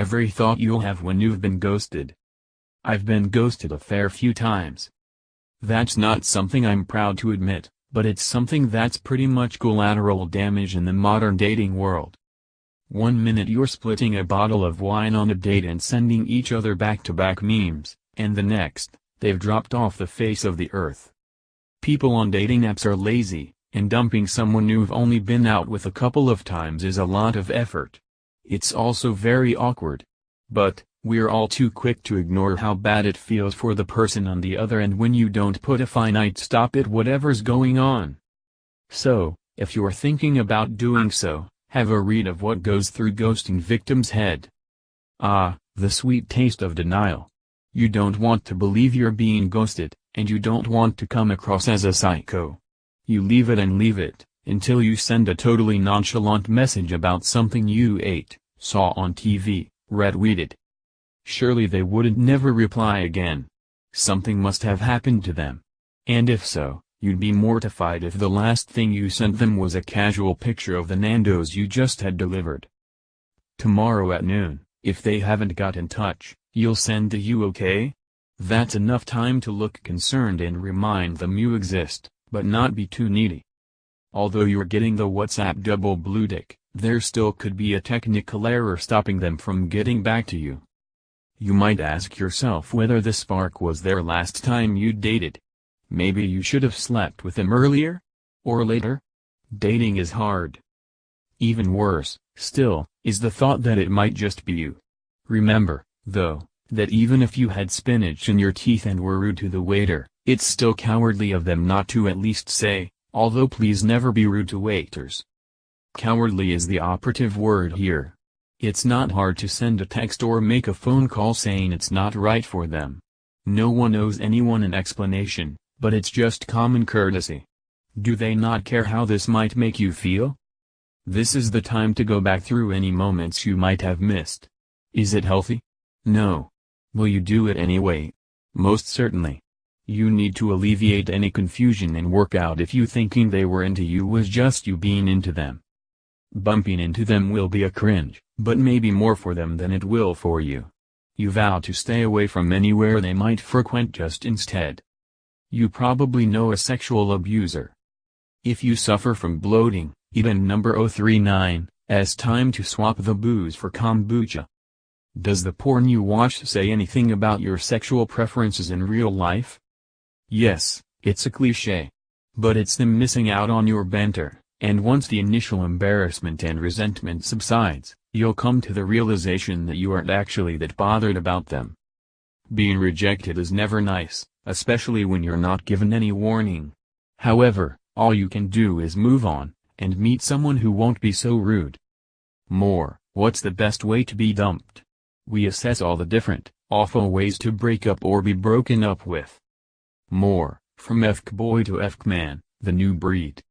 every thought you'll have when you've been ghosted. I've been ghosted a fair few times. That's not something I'm proud to admit, but it's something that's pretty much collateral damage in the modern dating world. One minute you're splitting a bottle of wine on a date and sending each other back-to-back memes, and the next, they've dropped off the face of the earth. People on dating apps are lazy, and dumping someone you've only been out with a couple of times is a lot of effort. It's also very awkward. But, we're all too quick to ignore how bad it feels for the person on the other end when you don't put a finite stop at whatever's going on. So, if you're thinking about doing so, have a read of what goes through ghosting victims' head. Ah, the sweet taste of denial. You don't want to believe you're being ghosted, and you don't want to come across as a psycho. You leave it and leave it, until you send a totally nonchalant message about something you ate, saw on TV, retweeted. Surely they wouldn't never reply again. Something must have happened to them. And if so, you'd be mortified if the last thing you sent them was a casual picture of the Nando's you just had delivered. Tomorrow at noon, if they haven't got in touch, you'll send the "you okay?" That's enough time to look concerned and remind them you exist, but not be too needy. Although you're getting the WhatsApp double blue tick, there still could be a technical error stopping them from getting back to you. You might ask yourself whether the spark was there last time you dated. Maybe you should have slept with them earlier? Or later? Dating is hard. Even worse, still, is the thought that it might just be you. Remember, though, that even if you had spinach in your teeth and were rude to the waiter, it's still cowardly of them not to at least say, although please never be rude to waiters. Cowardly is the operative word here. It's not hard to send a text or make a phone call saying it's not right for them. No one owes anyone an explanation, but it's just common courtesy. Do they not care how this might make you feel? This is the time to go back through any moments you might have missed. Is it healthy? No. Will you do it anyway? Most certainly. You need to alleviate any confusion and work out if you thinking they were into you was just you being into them. Bumping into them will be a cringe, but maybe more for them than it will for you. You vow to stay away from anywhere they might frequent just instead. You probably know a sexual abuser. If you suffer from bloating, even number 039, time to swap the booze for kombucha. Does the porn you watch say anything about your sexual preferences in real life? Yes, it's a cliché. But it's them missing out on your banter, and once the initial embarrassment and resentment subsides, you'll come to the realization that you aren't actually that bothered about them. Being rejected is never nice, especially when you're not given any warning. However, all you can do is move on, and meet someone who won't be so rude. What's the best way to be dumped? We assess all the different, awful ways to break up or be broken up with. From FK boy to FK man, the new breed.